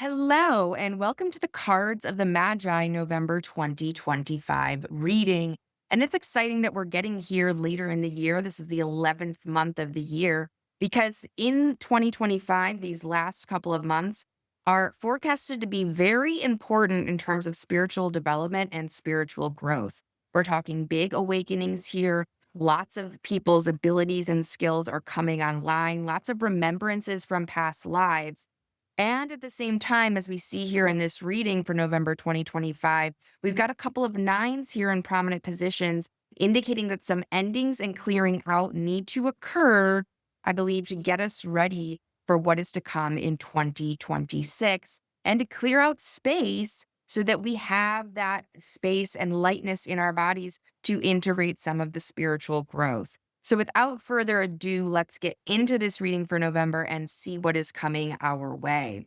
Hello, and welcome to the Cards of the Magi November 2025 reading. And it's exciting that we're getting here later in the year. This is the 11th month of the year because in 2025, these last couple of months are forecasted to be very important in terms of spiritual development and spiritual growth. We're talking big awakenings here. Lots of people's abilities and skills are coming online, lots of remembrances from past lives. And at the same time, as we see here in this reading for November 2025, we've got a couple of nines here in prominent positions, indicating that some endings and clearing out need to occur, I believe, to get us ready for what is to come in 2026 and to clear out space so that we have that space and lightness in our bodies to integrate some of the spiritual growth. So, without further ado, let's get into this reading for November and see what is coming our way.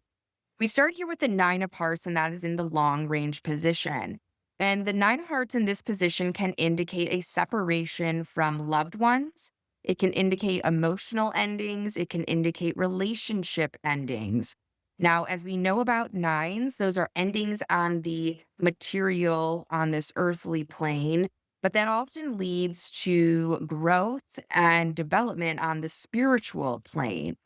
We start here with the Nine of Hearts, and that is in the long range position. And the Nine of Hearts in this position can indicate a separation from loved ones. It can indicate emotional endings. It can indicate relationship endings. Now, as we know about nines, those are endings on the material, on this earthly plane, but that often leads to growth and development on the spiritual plane.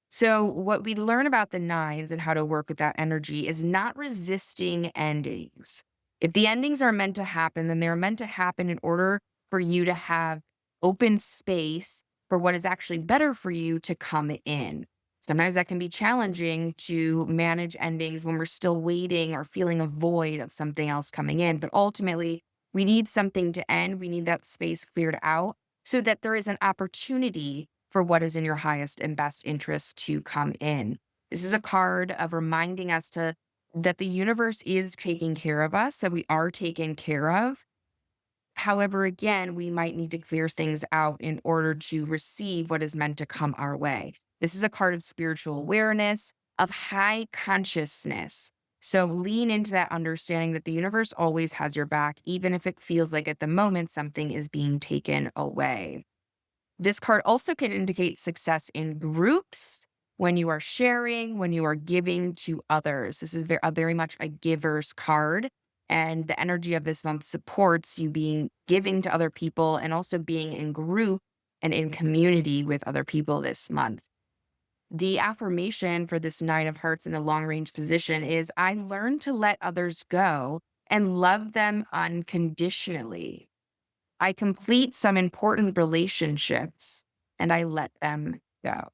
So, what we learn about the nines and how to work with that energy is not resisting endings. If the endings are meant to happen, then they're meant to happen in order for you to have open space for what is actually better for you to come in. Sometimes that can be challenging to manage endings when we're still waiting or feeling a void of something else coming in. But ultimately, we need something to end. We need that space cleared out so that there is an opportunity for what is in your highest and best interest to come in. This is a card of reminding us to that the universe is taking care of us, that we are taken care of. However, again, we might need to clear things out in order to receive what is meant to come our way. This is a card of spiritual awareness, of high consciousness. So lean into that understanding that the universe always has your back, even if it feels like at the moment something is being taken away. This card also can indicate success in groups when you are sharing, when you are giving to others. This is very much a giver's card. And the energy of this month supports you being giving to other people and also being in group and in community with other people this month. The affirmation for this Nine of Hearts in the long range position is I learn to let others go and love them unconditionally. I complete some important relationships and I let them go.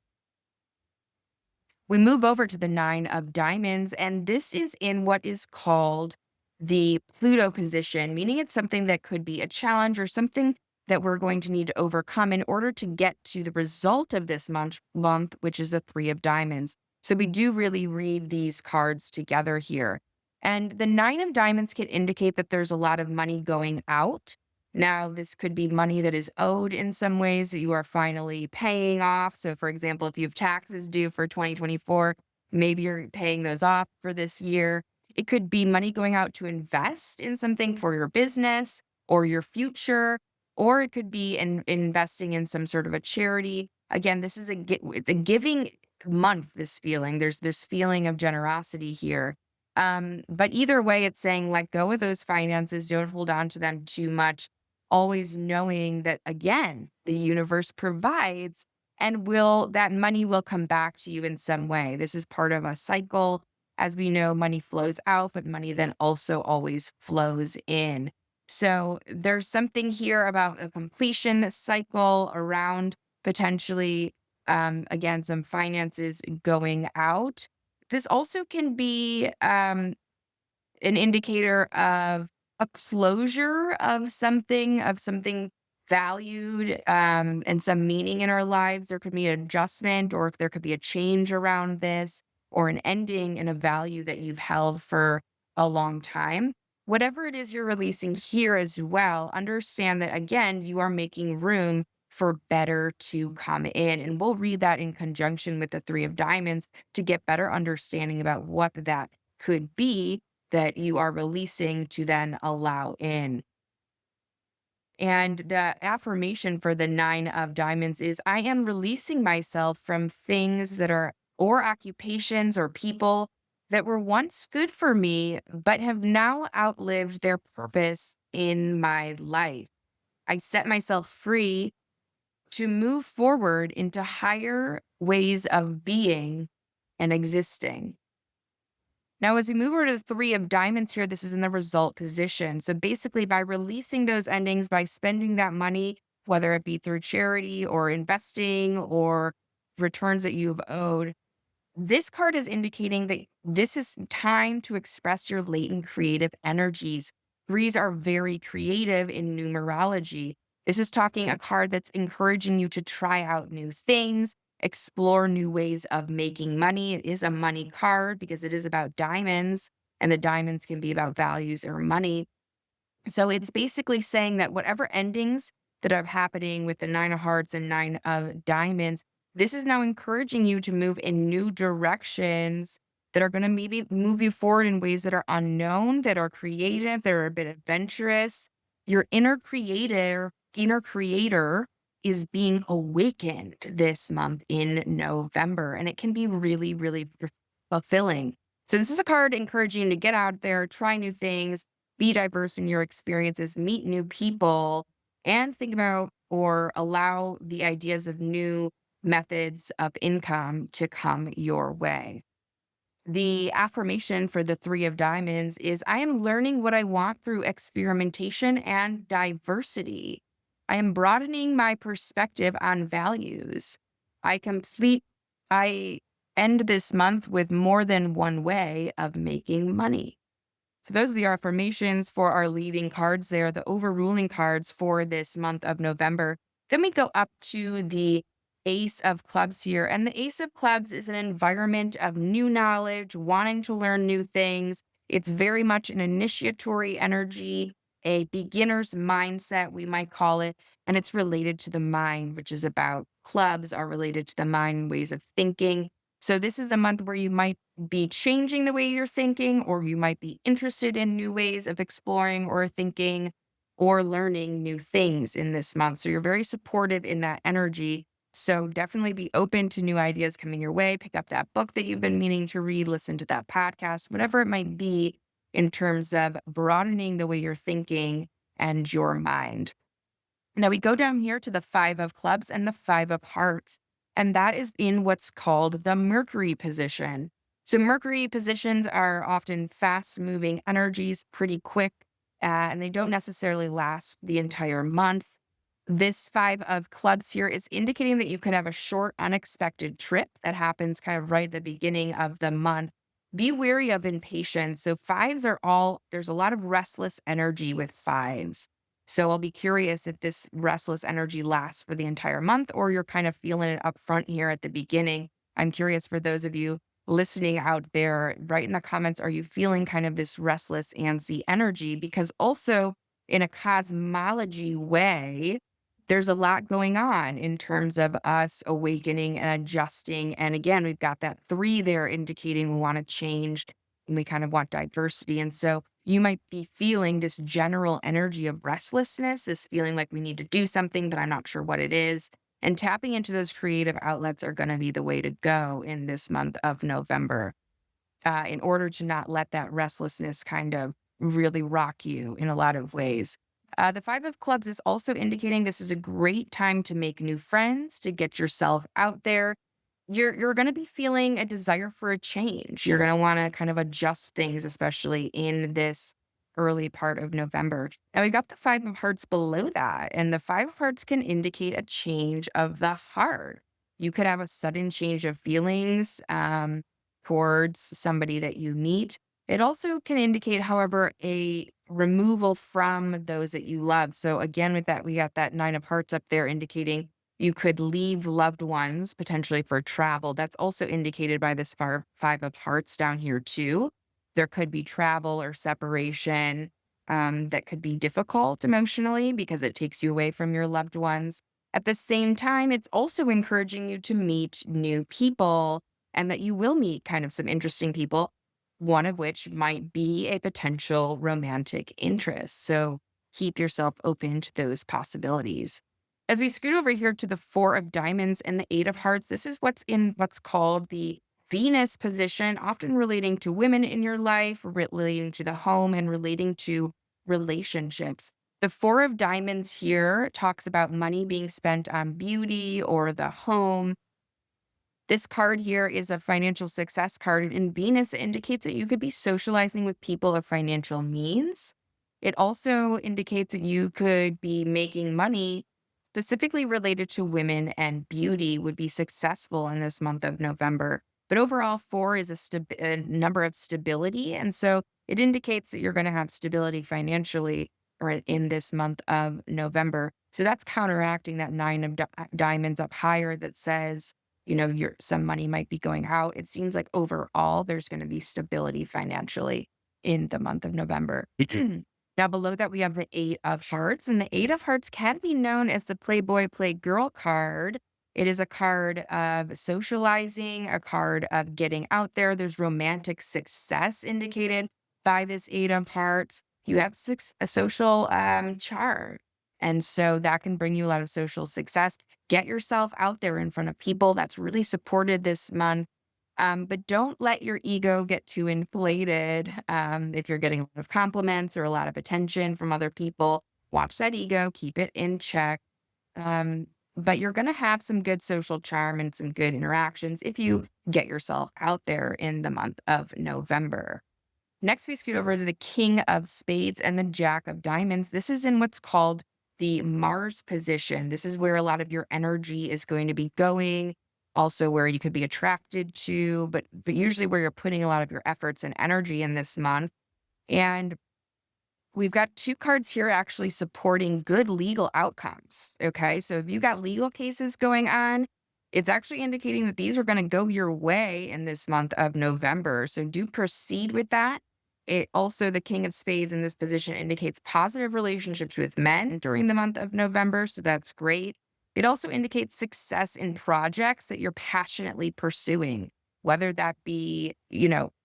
We move over to the Nine of Diamonds, and this is in what is called the Pluto position, meaning it's something that could be a challenge or something that we're going to need to overcome in order to get to the result of this month, which is a Three of Diamonds. So we do really read these cards together here. And the Nine of Diamonds can indicate that there's a lot of money going out. Now, this could be money that is owed in some ways that you are finally paying off. So, for example, if you have taxes due for 2024, maybe you're paying those off for this year. It could be money going out to invest in something for your business or your future, or it could be investing in some sort of a charity. Again, this is it's a giving month. This feeling there's this feeling of generosity here. But either way, it's saying let go of those finances. Don't hold on to them too much, always knowing that again, the universe provides and will that money will come back to you in some way. This is part of a cycle. As we know, money flows out, but money then also always flows in. So there's something here about a completion cycle around potentially, again, some finances going out. This also can be an indicator of a closure of something valued, and some meaning in our lives. There could be an adjustment, or if there could be a change around this, or an ending in a value that you've held for a long time. Whatever it is you're releasing here as well, understand that again, you are making room for better to come in. And we'll read that in conjunction with the Three of Diamonds to get better understanding about what that could be that you are releasing to then allow in. And the affirmation for the Nine of Diamonds is I am releasing myself from things that are, or occupations or people that were once good for me, but have now outlived their purpose in my life. I set myself free to move forward into higher ways of being and existing. Now, as we move over to the three of diamonds here, this is in the result position. So basically, by releasing those endings, by spending that money, whether it be through charity or investing or returns that you've owed, this card is indicating that this is time to express your latent creative energies. Threes are very creative in numerology. This is talking a card that's encouraging you to try out new things, explore new ways of making money. It is a money card because it is about diamonds, and the diamonds can be about values or money. So it's basically saying that whatever endings that are happening with the nine of hearts and nine of diamonds, this is now encouraging you to move in new directions that are going to maybe move you forward in ways that are unknown, that are creative, that are a bit adventurous. Your inner creator is being awakened this month in November, and it can be really, really fulfilling. So this is a card encouraging you to get out there, try new things, be diverse in your experiences, meet new people, and think about or allow the ideas of new methods of income to come your way. The affirmation for the three of diamonds is I am learning what I want through experimentation and diversity. I am broadening my perspective on values. I complete, I end this month with more than one way of making money. So those are the affirmations for our leading cards there, the overruling cards for this month of November. Then we go up to the Ace of Clubs here. And the Ace of Clubs is an environment of new knowledge, wanting to learn new things. It's very much an initiatory energy, a beginner's mindset, we might call it. And it's related to the mind, which is about clubs are related to the mind, ways of thinking. So this is a month where you might be changing the way you're thinking, or you might be interested in new ways of exploring or thinking or learning new things in this month. So you're very supportive in that energy. So definitely be open to new ideas coming your way. Pick up that book that you've been meaning to read, listen to that podcast, whatever it might be in terms of broadening the way you're thinking and your mind. Now we go down here to the five of clubs and the five of hearts, and that is in what's called the Mercury position. So Mercury positions are often fast moving energies, pretty quick, and they don't necessarily last the entire month. This five of clubs here is indicating that you could have a short, unexpected trip that happens kind of right at the beginning of the month. Be wary of impatience. So fives are all, there's a lot of restless energy with fives. So I'll be curious if this restless energy lasts for the entire month or you're kind of feeling it up front here at the beginning. I'm curious for those of you listening out there, write in the comments, are you feeling kind of this restless, antsy energy? Because also in a cosmology way, there's a lot going on in terms of us awakening and adjusting. And again, we've got that three there indicating we want to change and we kind of want diversity. And so you might be feeling this general energy of restlessness, this feeling like we need to do something, but I'm not sure what it is. And tapping into those creative outlets are going to be the way to go in this month of November, in order to not let that restlessness kind of really rock you in a lot of ways. The five of clubs is also indicating this is a great time to make new friends, to get yourself out there. You're going to be feeling a desire for a change. You're going to want to kind of adjust things, especially in this early part of November. Now we got the five of hearts below that, and the five of hearts can indicate a change of the heart. You could have a sudden change of feelings towards somebody that you meet. It also can indicate, however, a removal from those that you love. So again, with that, we got that nine of hearts up there indicating you could leave loved ones potentially for travel. That's also indicated by this five of hearts down here too. There could be travel or separation that could be difficult emotionally because it takes you away from your loved ones. At the same time, it's also encouraging you to meet new people and that you will meet kind of some interesting people, one of which might be a potential romantic interest. So keep yourself open to those possibilities. As we scoot over here to the four of diamonds and the eight of hearts, this is what's in what's called the Venus position, often relating to women in your life, relating to the home, and relating to relationships. The Four of Diamonds here talks about money being spent on beauty or the home. This card here is a financial success card, and Venus indicates that you could be socializing with people of financial means. It also indicates that you could be making money specifically related to women, and beauty would be successful in this month of November. But overall, four is a number of stability. And so it indicates that you're going to have stability financially or in this month of November. So that's counteracting that nine of diamonds up higher that says, some money might be going out. It seems like overall there's going to be stability financially in the month of November. Now, below that, we have the Eight of Hearts, and the Eight of Hearts can be known as the Playboy Playgirl card. It is a card of socializing, a card of getting out there. There's romantic success indicated by this Eight of Hearts. You have a social charm. And so that can bring you a lot of social success. Get yourself out there in front of people. That's really supported this month. But don't let your ego get too inflated. If you're getting a lot of compliments or a lot of attention from other people, watch that ego, keep it in check. But you're going to have some good social charm and some good interactions if you get yourself out there in the month of November. Next, we scoot over to the King of Spades and the Jack of Diamonds. This is in what's called the Mars position. This is where a lot of your energy is going to be going, also where you could be attracted to, but usually where you're putting a lot of your efforts and energy in this month. And we've got two cards here actually supporting good legal outcomes. Okay. So if you got legal cases going on, it's actually indicating that these are going to go your way in this month of November. So do proceed with that. It also, the King of Spades in this position indicates positive relationships with men during the month of November. So that's great. It also indicates success in projects that you're passionately pursuing, whether that be,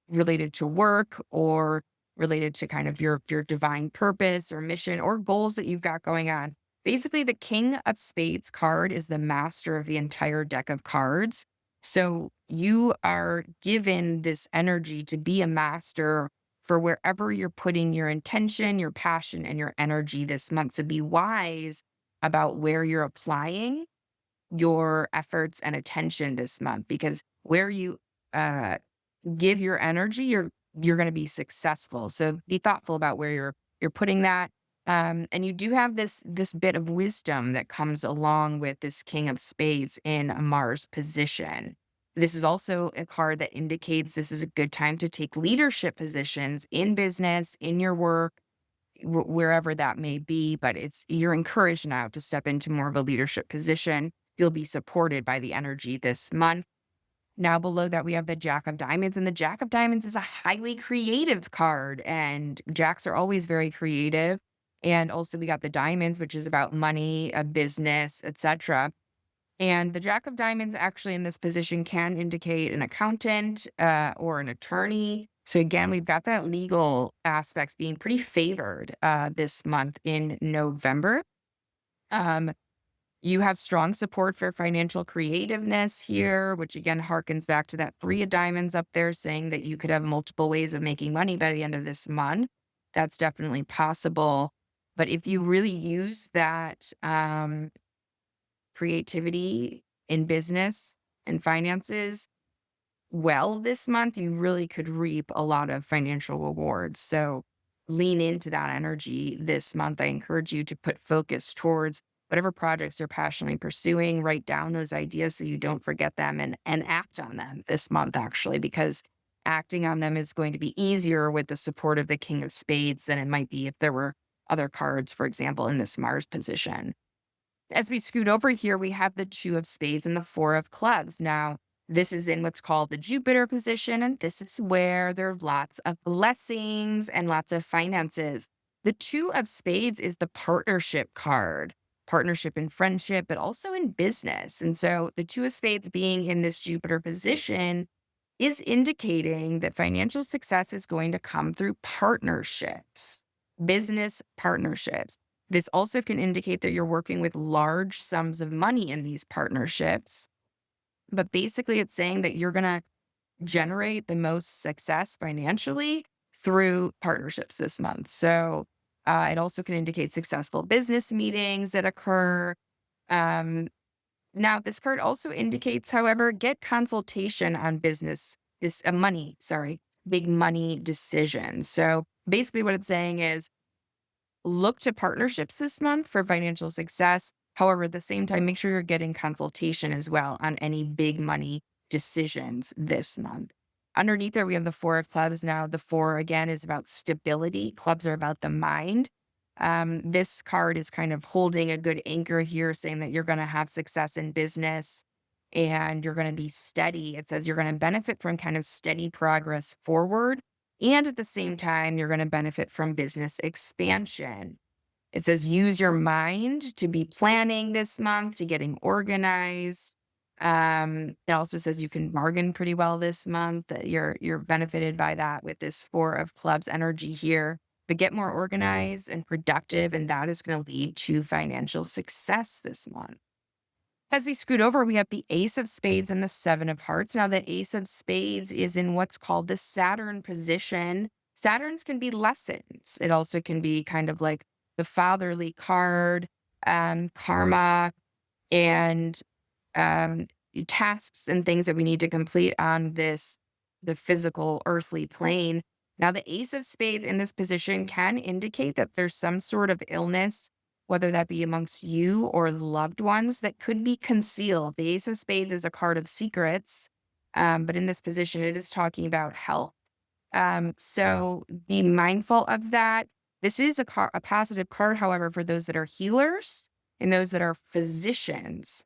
related to work or related to kind of your divine purpose or mission or goals that you've got going on. Basically, the King of Spades card is the master of the entire deck of cards. So you are given this energy to be a master for wherever you're putting your intention, your passion, and your energy this month. So be wise about where you're applying your efforts and attention this month, because where you uh, give your energy, you're going to be successful. So be thoughtful about where you're putting that. And you do have this bit of wisdom that comes along with this King of Spades in a Mars position. This is also a card that indicates this is a good time to take leadership positions in business, in your work, wherever that may be. But you're encouraged now to step into more of a leadership position. You'll be supported by the energy this month. Now, below that, we have the Jack of Diamonds, and the Jack of Diamonds is a highly creative card, and Jacks are always very creative. And also, we got the Diamonds, which is about money, a business, etc. And the Jack of Diamonds actually in this position can indicate an accountant or an attorney. So again, we've got that legal aspects being pretty favored this month in November. Um, you have strong support for financial creativeness here, which again harkens back to that Three of Diamonds up there saying that you could have multiple ways of making money by the end of this month. That's definitely possible. But if you really use that creativity in business and finances well this month, you really could reap a lot of financial rewards. So lean into that energy this month. I encourage you to put focus towards whatever projects you're passionately pursuing. Write down those ideas so you don't forget them, and act on them this month, actually, because acting on them is going to be easier with the support of the King of Spades than it might be if there were other cards, for example, in this Mars position. As we scoot over here, we have the Two of Spades and the Four of Clubs. Now, this is in what's called the Jupiter position, and this is where there are lots of blessings and lots of finances. The Two of Spades is the partnership card, partnership in friendship, but also in business. And so the Two of Spades being in this Jupiter position is indicating that financial success is going to come through partnerships, business partnerships. This also can indicate that you're working with large sums of money in these partnerships. But basically, it's saying that you're going to generate the most success financially through partnerships this month. So it also can indicate successful business meetings that occur. Um, Now, this card also indicates, however, get consultation on money, sorry, big money decisions. So basically, what it's saying is look to partnerships this month for financial success. However, at the same time, make sure you're getting consultation as well on any big money decisions this month. Underneath there, we have the Four of Clubs. Now, the four again is about stability. Clubs are about the mind. This card is kind of holding a good anchor here, saying that you're going to have success in business and you're going to be steady. It says you're going to benefit from kind of steady progress forward. And at the same time, you're going to benefit from business expansion. It says use your mind to be planning this month, to getting organized. It also says you can bargain pretty well this month. That you're benefited by that with this Four of Clubs energy here. But get more organized and productive, and that is going to lead to financial success this month. As we scoot over, we have the Ace of Spades and the Seven of Hearts. Now, the Ace of Spades is in what's called the Saturn position. Saturns can be lessons. It also can be kind of like the fatherly card, karma, and um, tasks and things that we need to complete on the physical earthly plane. Now, the Ace of Spades in this position can indicate that there's some sort of illness, whether that be amongst you or loved ones, that could be concealed. The Ace of Spades is a card of secrets, but in this position, it is talking about health. So be mindful of that. This is a positive card, however, for those that are healers and those that are physicians.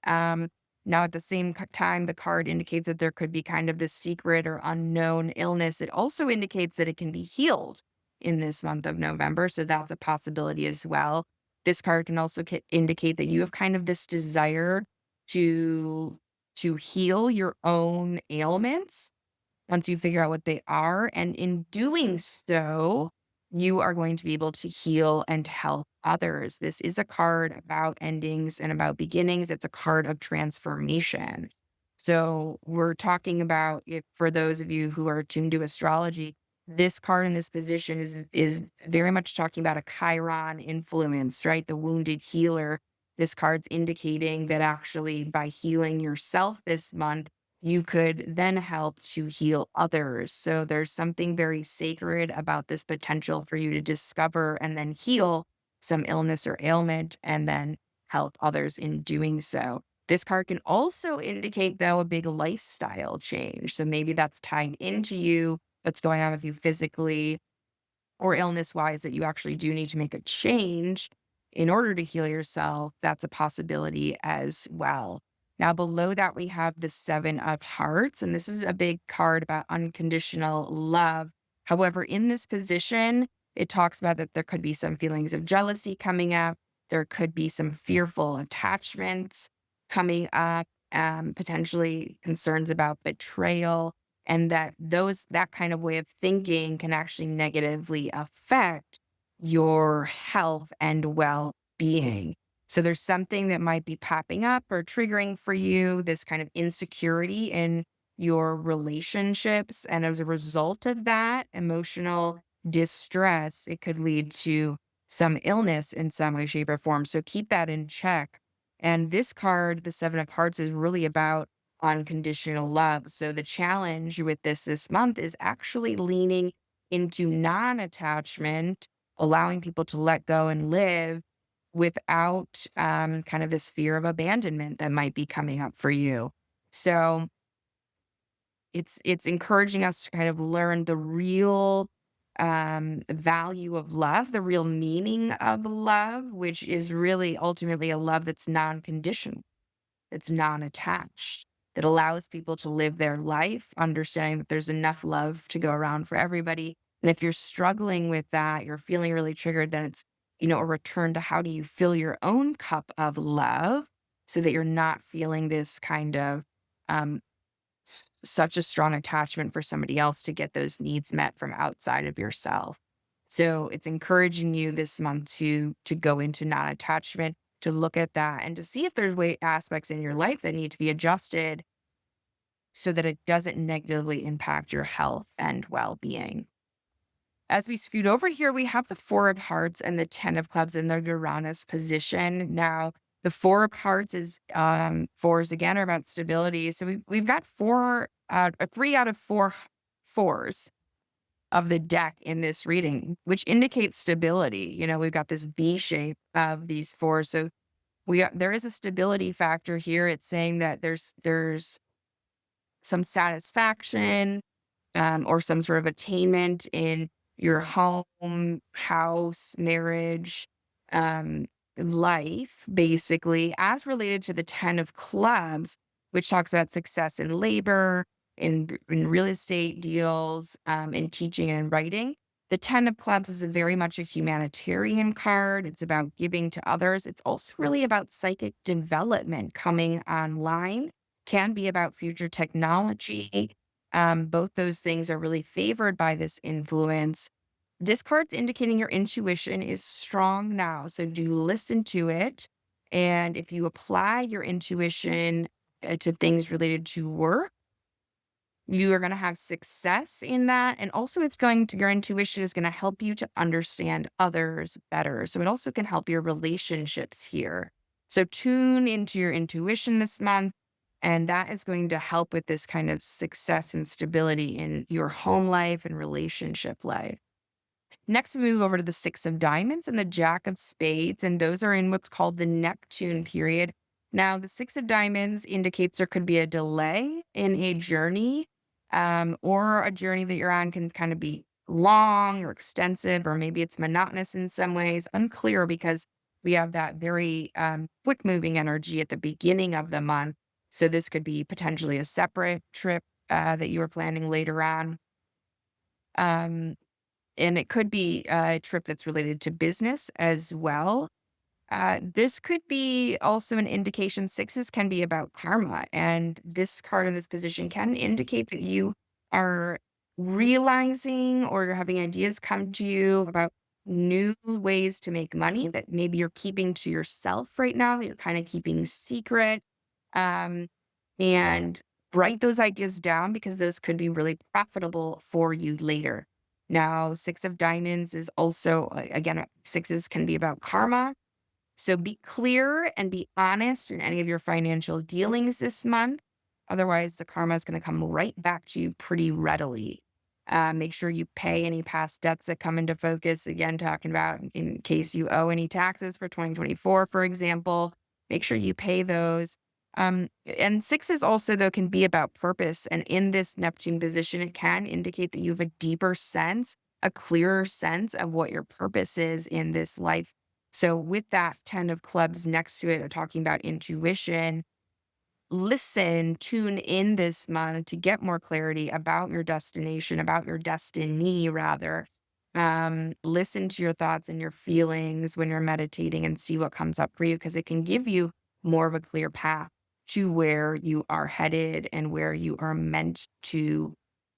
Now, at the same time, the card indicates that there could be kind of this secret or unknown illness. It also indicates that it can be healed in this month of November. So that's a possibility as well. This card can also indicate that you have kind of this desire to heal your own ailments once you figure out what they are. And in doing so, you are going to be able to heal and help others. This is a card about endings and about beginnings. It's a card of transformation. So we're talking about, if for those of you who are tuned to astrology, this card in this position is very much talking about a Chiron influence, right? The wounded healer. This card's indicating that actually by healing yourself this month, you could then help to heal others. So there's something very sacred about this potential for you to discover and then heal some illness or ailment and then help others in doing so. This card can also indicate, though, a big lifestyle change. So maybe that's tied into you, what's going on with you physically or illness wise, that you actually do need to make a change in order to heal yourself. That's a possibility as well. Now, below that, we have the Seven of Hearts, and this is a big card about unconditional love. However, in this position, it talks about that there could be some feelings of jealousy coming up. There could be some fearful attachments coming up, potentially concerns about betrayal, and that kind of way of thinking can actually negatively affect your health and well-being. So there's something that might be popping up or triggering for you, this kind of insecurity in your relationships. And as a result of that emotional distress, it could lead to some illness in some way, shape, or form. So keep that in check. And this card, the Seven of Hearts, is really about unconditional love. So the challenge with this month is actually leaning into non-attachment, allowing people to let go and live without kind of this fear of abandonment that might be coming up for you. So it's encouraging us to kind of learn the real value of love, the real meaning of love, which is really ultimately a love that's non-conditional, that's non-attached, that allows people to live their life, understanding that there's enough love to go around for everybody. And if you're struggling with that, you're feeling really triggered, then it's, a return to how do you fill your own cup of love so that you're not feeling this kind of um, such a strong attachment for somebody else to get those needs met from outside of yourself. So it's encouraging you this month to go into non-attachment, to look at that and to see if there's aspects in your life that need to be adjusted so that it doesn't negatively impact your health and well-being. As we scoot over here, we have the Four of Hearts and the Ten of Clubs in their Uranus position. Now, the Four of Hearts is fours again are about stability. So we've got three out of four fours of the deck in this reading, which indicates stability. We've got this V shape of these fours. So there is a stability factor here. It's saying that there's some satisfaction, or some sort of attainment in your home, house, marriage, um, life, basically, as related to the 10 of clubs, which talks about success in labor, in real estate deals, in teaching and writing. The 10 of clubs is very much a humanitarian card. It's about giving to others. It's also really about psychic development coming online, can be about future technology. Both those things are really favored by this influence. This card's indicating your intuition is strong now. So do listen to it. And if you apply your intuition to things related to work, you are going to have success in that. And also, your intuition is going to help you to understand others better. So it also can help your relationships here. So tune into your intuition this month. And that is going to help with this kind of success and stability in your home life and relationship life. Next, we move over to the Six of Diamonds and the Jack of Spades, and those are in what's called the Neptune period. Now, the Six of Diamonds indicates there could be a delay in a journey, or a journey that you're on can kind of be long or extensive, or maybe it's monotonous in some ways. Unclear because we have that very quick moving energy at the beginning of the month. So, this could be potentially a separate trip that you were planning later on. Um, and it could be a trip that's related to business as well. This could be also an indication. Sixes can be about karma. And this card in this position can indicate that you are realizing or you're having ideas come to you about new ways to make money that maybe you're keeping to yourself right now, that you're kind of keeping secret. Um, and write those ideas down because those could be really profitable for you later. Now, Six of Diamonds is also, again, sixes can be about karma. So be clear and be honest in any of your financial dealings this month. Otherwise, the karma is going to come right back to you pretty readily. Make sure you pay any past debts that come into focus. Again, talking about in case you owe any taxes for 2024, for example, make sure you pay those. And sixes also, though, can be about purpose. And in this Neptune position, it can indicate that you have a deeper sense, a clearer sense of what your purpose is in this life. So with that 10 of clubs next to it, talking about intuition, tune in this month to get more clarity about your destination, about your destiny, rather. Listen to your thoughts and your feelings when you're meditating and see what comes up for you, because it can give you more of a clear path to where you are headed and where you are meant to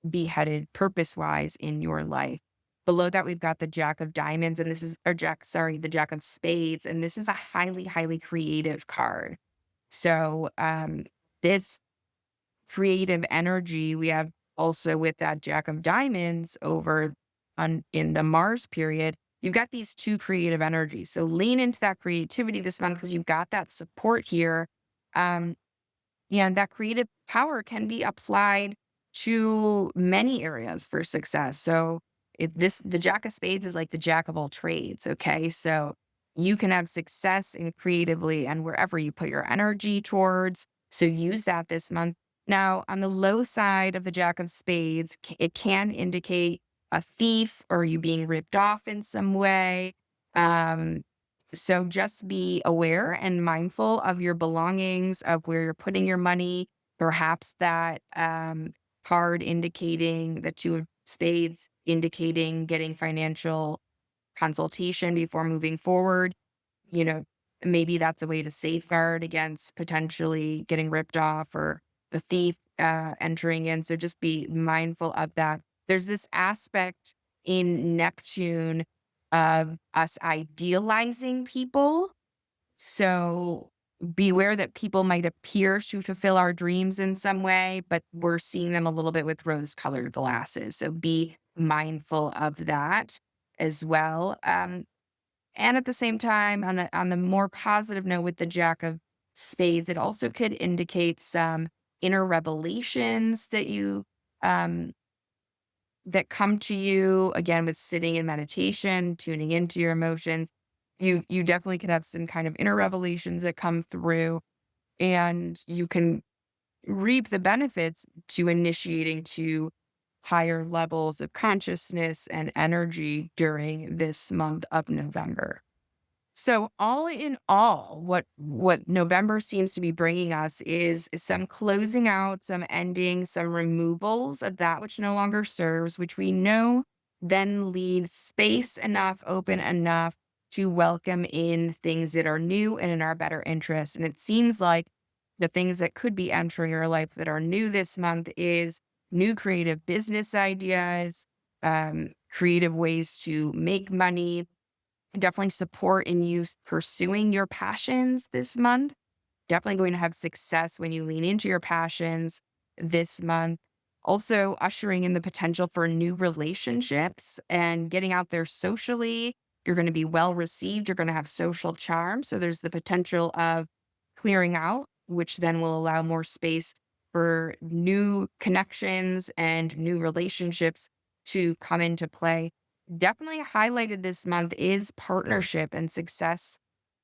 be headed purpose wise in your life. Below that, we've got the Jack of Diamonds, and the Jack of Spades, and this is a highly, highly creative card. So, this creative energy we have also with that Jack of Diamonds over on in the Mars period, you've got these two creative energies. So lean into that creativity this month because you've got that support here. Um, and that creative power can be applied to many areas for success. So the Jack of Spades is like the jack of all trades. Okay. So you can have success in creatively and wherever you put your energy towards. So use that this month. Now, on the low side of the Jack of Spades, it can indicate a thief or you being ripped off in some way. Um, so just be aware and mindful of your belongings, of where you're putting your money. Perhaps that card indicating the two of spades, indicating getting financial consultation before moving forward. You know, maybe that's a way to safeguard against potentially getting ripped off or the thief entering in. So just be mindful of that. There's this aspect in Neptune of us idealizing people. So beware that people might appear to fulfill our dreams in some way, but we're seeing them a little bit with rose colored glasses. So be mindful of that as well. And at the same time, on the more positive note with the Jack of Spades, it also could indicate some inner revelations um, that come to you again with sitting in meditation, tuning into your emotions. You definitely could have some kind of inner revelations that come through, and you can reap the benefits to initiating to higher levels of consciousness and energy during this month of November. So all in all, what November seems to be bringing us is some closing out, some ending, some removals of that which no longer serves, which we know then leaves space enough, open enough to welcome in things that are new and in our better interest. And it seems like the things that could be entering your life that are new this month is new creative business ideas, creative ways to make money, definitely support in you pursuing your passions this month. Definitely going to have success when you lean into your passions this month. Also, ushering in the potential for new relationships and getting out there socially. You're going to be well received. You're going to have social charm. So, there's the potential of clearing out, which then will allow more space for new connections and new relationships to come into play. Definitely highlighted this month is partnership and success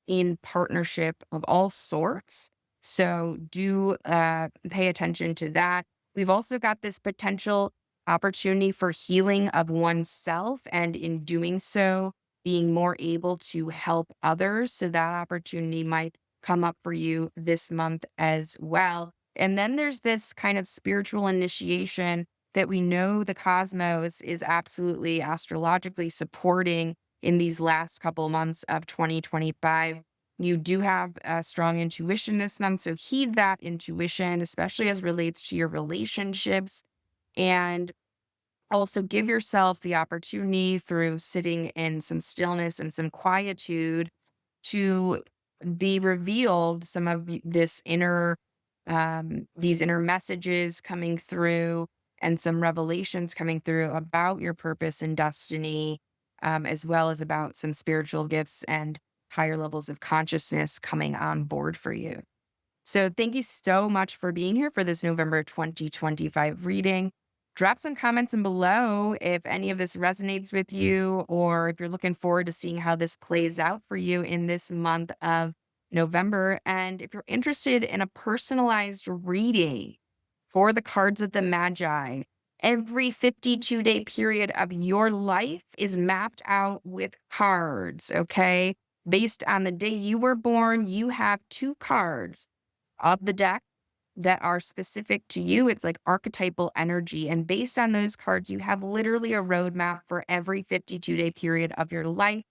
in partnership of all sorts. So do pay attention to that. We've also got this potential opportunity for healing of oneself, and in doing so, being more able to help others. So that opportunity might come up for you this month as well. And then there's this kind of spiritual initiation that we know the cosmos is absolutely astrologically supporting in these last couple months of 2025. You do have a strong intuition this month, so heed that intuition, especially as relates to your relationships. And also give yourself the opportunity through sitting in some stillness and some quietude to be revealed some of this inner these inner messages coming through and some revelations coming through about your purpose and destiny, as well as about some spiritual gifts and higher levels of consciousness coming on board for you. So thank you so much for being here for this November 2025 reading. Drop some comments in below if any of this resonates with you, or if you're looking forward to seeing how this plays out for you in this month of November. And if you're interested in a personalized reading for the cards of the Magi, every 52-day period of your life is mapped out with cards, okay? Based on the day you were born, you have two cards of the deck that are specific to you. It's like archetypal energy. And based on those cards, you have literally a roadmap for every 52-day period of your life.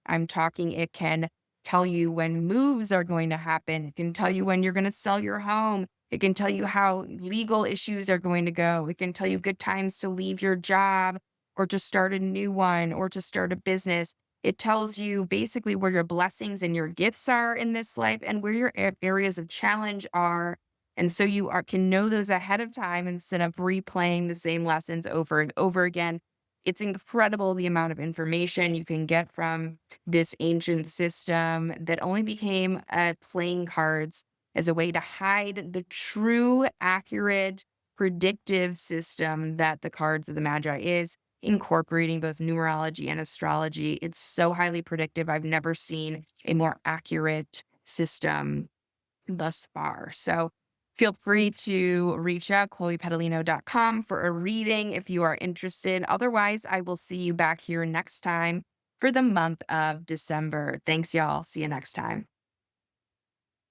I'm talking, it can tell you when moves are going to happen. It can tell you when you're going to sell your home. It can tell you how legal issues are going to go. It can tell you good times to leave your job or to start a new one or to start a business. It tells you basically where your blessings and your gifts are in this life and where your areas of challenge are. And so you can know those ahead of time instead of replaying the same lessons over and over again. It's incredible the amount of information you can get from this ancient system that only became playing cards as a way to hide the true, accurate, predictive system that the cards of the Magi is, incorporating both numerology and astrology. It's so highly predictive. I've never seen a more accurate system thus far. So feel free to reach out, chloepetalino.com, for a reading if you are interested. Otherwise, I will see you back here next time for the month of December. Thanks, y'all. See you next time.